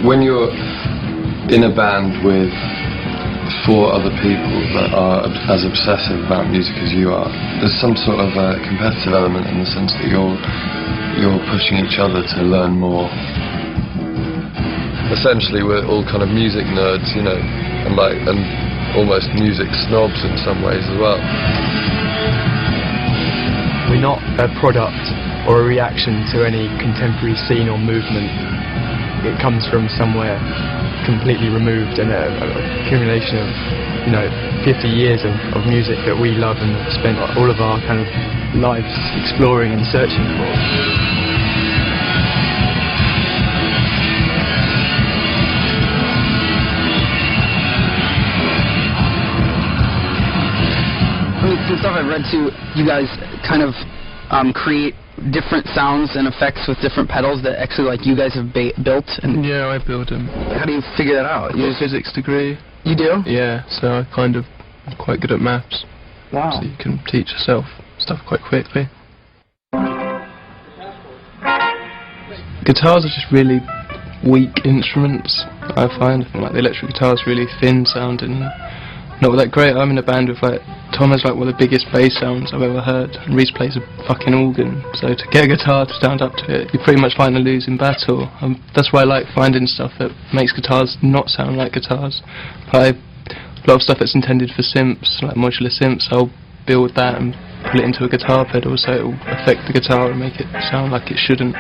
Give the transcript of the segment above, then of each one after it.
When you're in a band with 4 other people that are as obsessive about music as you are, there's some sort of a competitive element in the sense that you're pushing each other to learn more. Essentially, we're all kind of music nerds, you know, and almost music snobs in some ways as well. We're not a product or a reaction to any contemporary scene or movement. It comes from somewhere completely removed, and an accumulation of, you know, 50 years of music that we love and spent all of our kind of lives exploring and searching for. From stuff I've read too, you guys kind of create different sounds and effects with different pedals that actually, like, you guys have built. And yeah, I build them. How do you figure that out? You have a physics degree. You do? Yeah, so I kind of quite good at maths. Wow. So you can teach yourself stuff quite quickly. Guitars are just really weak instruments, I find. Like, the electric guitar is really thin sounding, not all that great. I'm in a band with, like, Tom has like one of the biggest bass sounds I've ever heard, and Reese plays a fucking organ, so to get a guitar to stand up to it, you're pretty much fighting a losing battle. That's why I like finding stuff that makes guitars not sound like guitars. Like, a lot of stuff that's intended for synths, like modular synths, I'll build that and put it into a guitar pedal so it'll affect the guitar and make it sound like it shouldn't.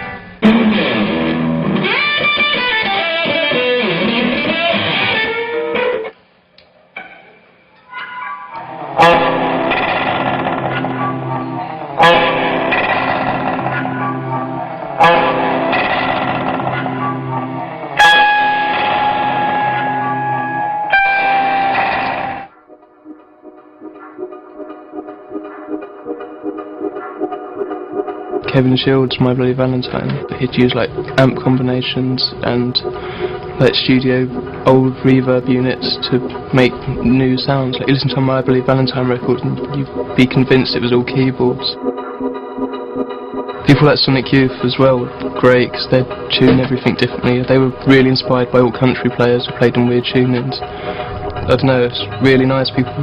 Kevin Shields' My Bloody Valentine, he'd use like amp combinations and like studio old reverb units to make new sounds. Like, you listen to a My Bloody Valentine record and you'd be convinced it was all keyboards. People like Sonic Youth as well were great because they'd tune everything differently. They were really inspired by all country players who played on weird tunings. I don't know, it's really nice. People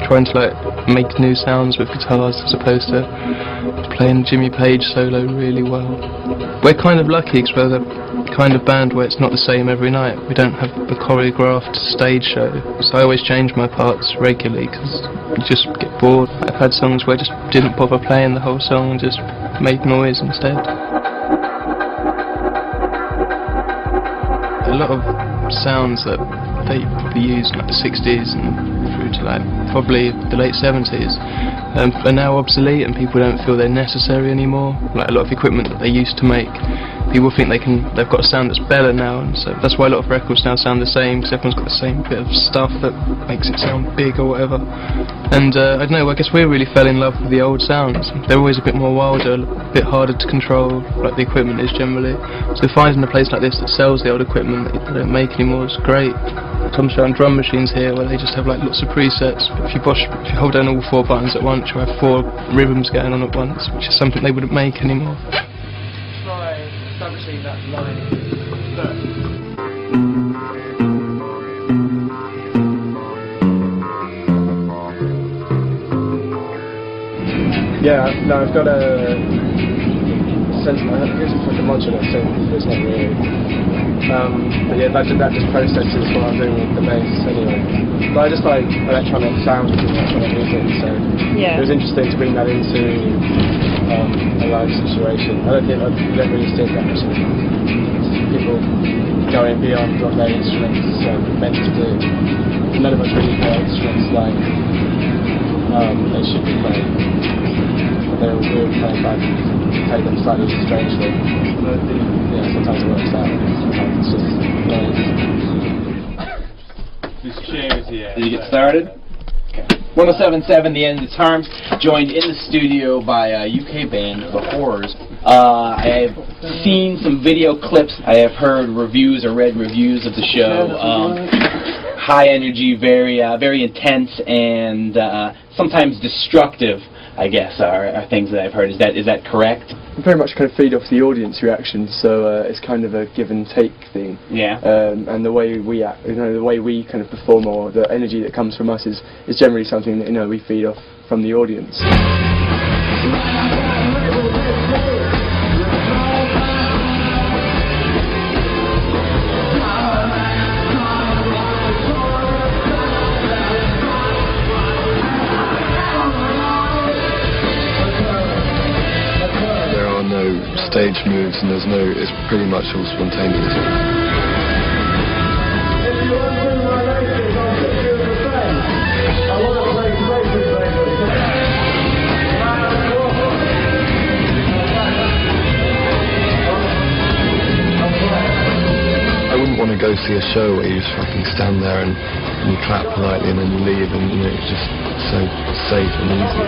trying to like make new sounds with guitars as opposed to playing Jimmy Page solo really well. We're kind of lucky because we're the kind of band where it's not the same every night. We don't have a choreographed stage show, so I always change my parts regularly because you just get bored. I've had songs where I just didn't bother playing the whole song and just made noise instead. A lot of sounds that they probably used in like the 60s and through to like probably the late 70s are now obsolete, and people don't feel they're necessary anymore. Like, a lot of equipment that they used to make, people think they've got a sound that's better now, and so that's why a lot of records now sound the same, because everyone's got the same bit of stuff that makes it sound big or whatever. And I don't know, I guess we really fell in love with the old sounds. They're always a bit more wilder, a bit harder to control, like the equipment is generally. So finding a place like this that sells the old equipment that they don't make anymore is great. Tom's showing drum machines here where they just have like lots of presets. If you hold down all 4 buttons at once, you have 4 rhythms going on at once, which is something they wouldn't make anymore. Try establishing that line first. Yeah, no, I've got a sense of my head. I guess it's like a modular synth, but it's not really. But yeah, that just processes what I'm doing with the bass anyway. But I just like electronic sounds and electronic music, so yeah. It was interesting to bring that into a live situation. I don't really see that much. People going beyond what their instruments meant to do. None of us really play instruments like they should be played. But they're all weird playing back, play them slightly strangely. But yeah, sometimes it works out, sometimes it's just Whose chairs here? Did you get started? Okay. 107.7, The End of the Terms, joined in the studio by a UK band, The Horrors. I have seen some video clips, I have heard reviews or read reviews of the show. High energy, very intense, and sometimes destructive, I guess, are things that I've heard. Is that correct? we very much kind of feed off the audience reaction, so it's kind of a give and take thing. Yeah. And the way we act, the way we kind of perform, or the energy that comes from us is generally something that we feed off from the audience. Stage moves, and it's pretty much all spontaneous. I wouldn't want to go see a show where you just fucking stand there and you clap politely and then you leave, and it's just so safe and easy.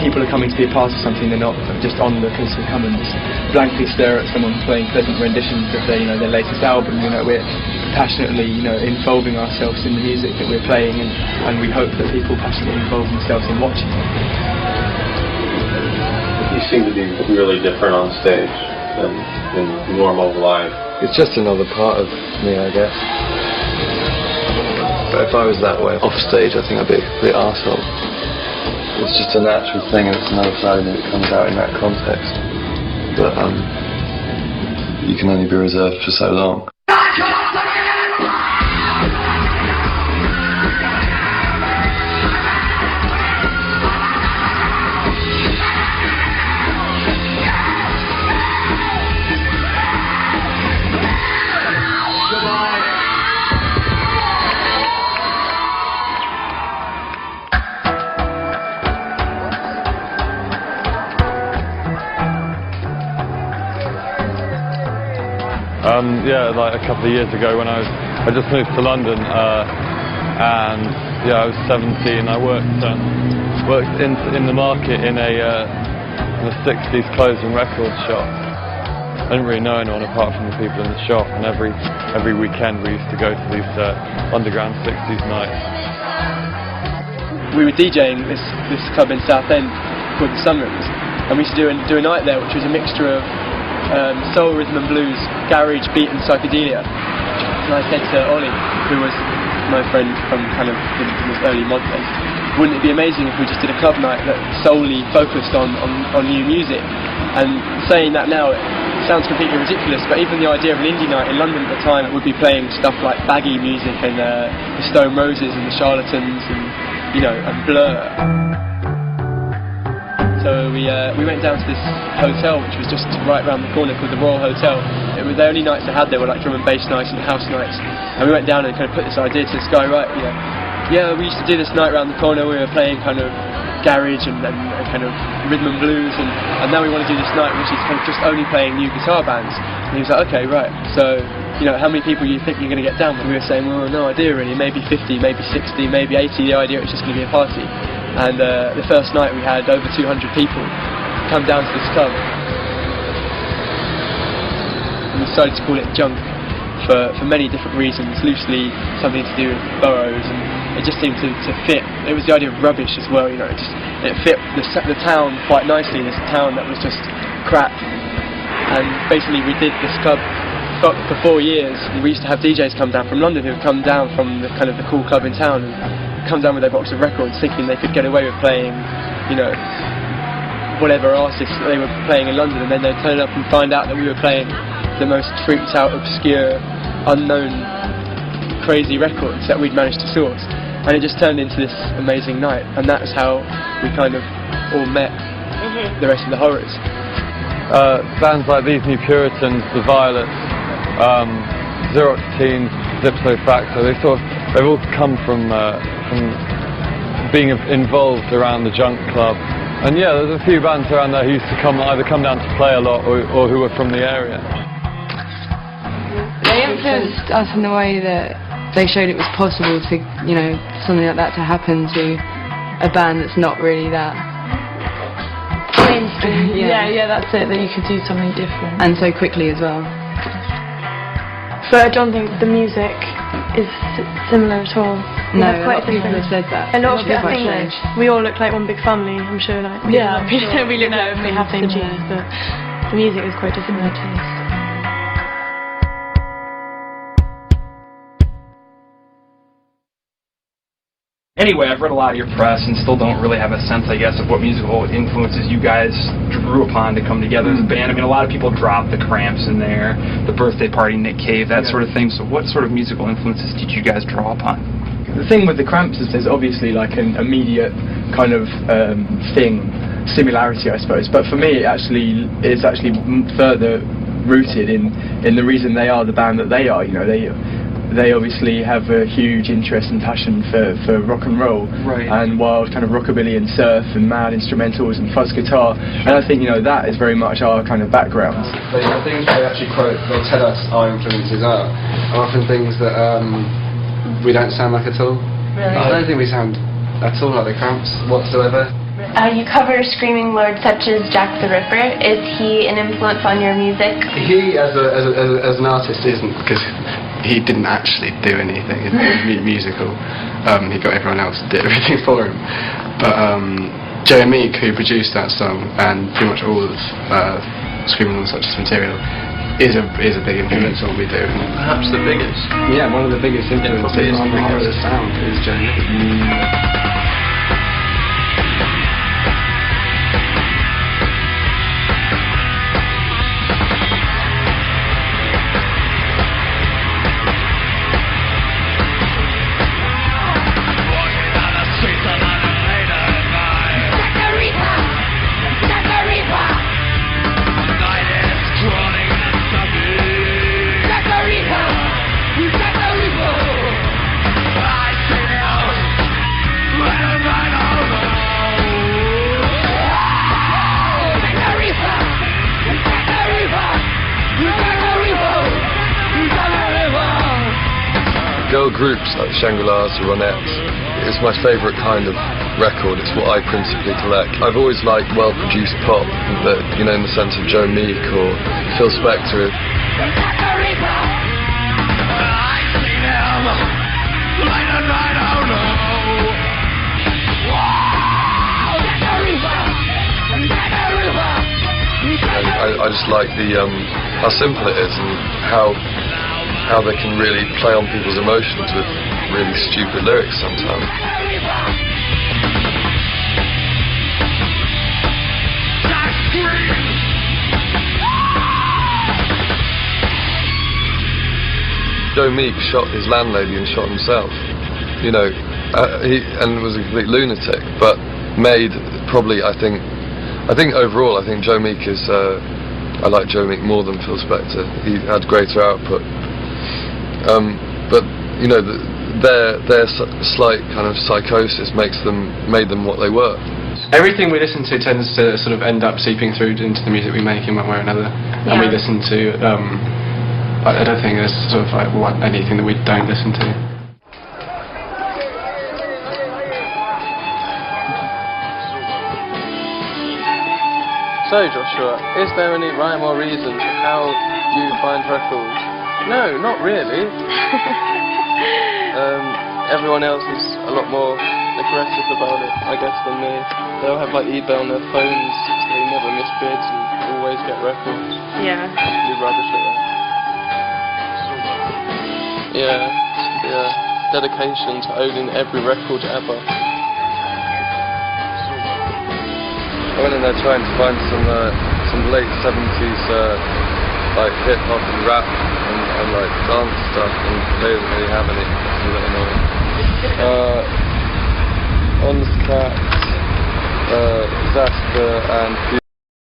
People are coming to be a part of something, they're not just on because they come and just blankly stare at someone playing pleasant renditions of their latest album. We're passionately involving ourselves in the music that we're playing, and we hope that people passionately involve themselves in watching. You seem to be really different on stage than in normal life. It's just another part of me, I guess. But if I was that way off stage, I think I'd be a complete arsehole. It's just a natural thing, and it's another side of me that comes out in that context. But you can only be reserved for so long. Yeah, like a couple of years ago when I just moved to London, and I was 17. I worked in the market in a 60s clothes and records shop. I didn't really know anyone apart from the people in the shop, and every weekend we used to go to these underground 60s nights. We were DJing this club in Southend called the Sunrooms, and we used to do a night there which was a mixture of soul, rhythm and blues, garage, beat and psychedelia. And I said to Ollie, who was my friend from kind of the early mod days, wouldn't it be amazing if we just did a club night that solely focused on new music? And saying that now, it sounds completely ridiculous, but even the idea of an indie night in London at the time would be playing stuff like baggy music and the Stone Roses and the Charlatans and and Blur. So we went down to this hotel, which was just right around the corner, called the Royal Hotel. It was the only nights they had there were like drum and bass nights and house nights. And we went down and kind of put this idea to this guy, right? We used to do this night around the corner. We were playing kind of garage and kind of rhythm and blues, and now we want to do this night which is kind of just only playing new guitar bands. And he was like, okay, right. So how many people you think you're going to get down with? We were saying, well, no idea really. Maybe 50, maybe 60, maybe 80. The idea was just going to be a party. And the first night we had over 200 people come down to this club. And we decided to call it Junk for many different reasons, loosely something to do with boroughs, and it just seemed to fit. It was the idea of rubbish as well, it fit the town quite nicely. This town that was just crap. And basically we did this club for 4 years. We used to have DJs come down from London who would come down from the cool club in town and come down with their box of records thinking they could get away with playing, whatever artists that they were playing in London, and then they'd turn up and find out that we were playing the most freaked out, obscure, unknown, crazy records that we'd managed to source. And it just turned into this amazing night, and that's how we kind of all met the rest of the Horrors. Bands like These New Puritans, The Violets, Xerox Teens, Diplo Facto, they've all come from being involved around the Junk Club. And there's a few bands around there who used to either come down to play a lot or who were from the area. They influenced us in the way that they showed it was possible to, something like that to happen to a band that's not really that mainstream. Yeah, that's it, that you could do something different. And so quickly as well. But I don't think the music is similar at all. No, have a quite lot of people have said that. A lot of people Quite think strange. that we all look like one big family. I'm sure, like Yeah, I'm we sure. don't really know if we have same Similar. genes, but the music is quite similar taste. Anyway, I've read a lot of your press and still don't really have a sense, I guess, of what musical influences you guys drew upon to come together as a band. I mean, a lot of people dropped the Cramps in there, the Birthday Party, Nick Cave, that sort of thing. So what sort of musical influences did you guys draw upon? The thing with the Cramps is there's obviously like an immediate kind of similarity, I suppose. But for me, it's actually further rooted in the reason they are the band that they are. You know, they obviously have a huge interest and passion for rock and roll, and wild kind of rockabilly and surf and mad instrumentals and fuzz guitar. And I think, you know, that is very much our kind of background. The things they actually quote, they tell us our influences are often things that we don't sound like at all. Really? I don't think we sound at all like the Cramps whatsoever. You cover screaming lords such as Jack the Ripper. Is he an influence on your music? He, as an artist, isn't, because he didn't actually do anything musical. He got everyone else to do everything for him. But Joe Meek, who produced that song, and pretty much all of Screaming Lords Such as material, is a big influence on what we do. Perhaps the biggest. Yeah, one of the biggest influences on the sound is Joe Meek. Girl groups like Shangri-Las or Ronettes, it's my favourite kind of record. It's what I principally collect. I've always liked well-produced pop, but, you know, in the sense of Joe Meek or Phil Spector. I just like how simple it is and how they can really play on people's emotions with really stupid lyrics sometimes. Joe Meek shot his landlady and shot himself. You know, he was a complete lunatic, but made probably, I think overall, I think Joe Meek is. I like Joe Meek more than Phil Spector. He had greater output. But you know, their slight kind of psychosis made them what they were. Everything we listen to tends to sort of end up seeping through into the music we make in one way or another. And we listen to. I don't think there's sort of like anything that we don't listen to. So Joshua, is there any rhyme or reason to how you find records? No, not really. Everyone else is a lot more aggressive about it, I guess, than me. They'll have like eBay on their phones, so they never miss bids and always get records. Yeah. Be rubbish at that. Yeah. Dedication to owning every record ever. I went in there trying to find some late 70s like hip hop and rap and like dance stuff, and they didn't really have any. It was a bit annoying. On the Cat, Zaster and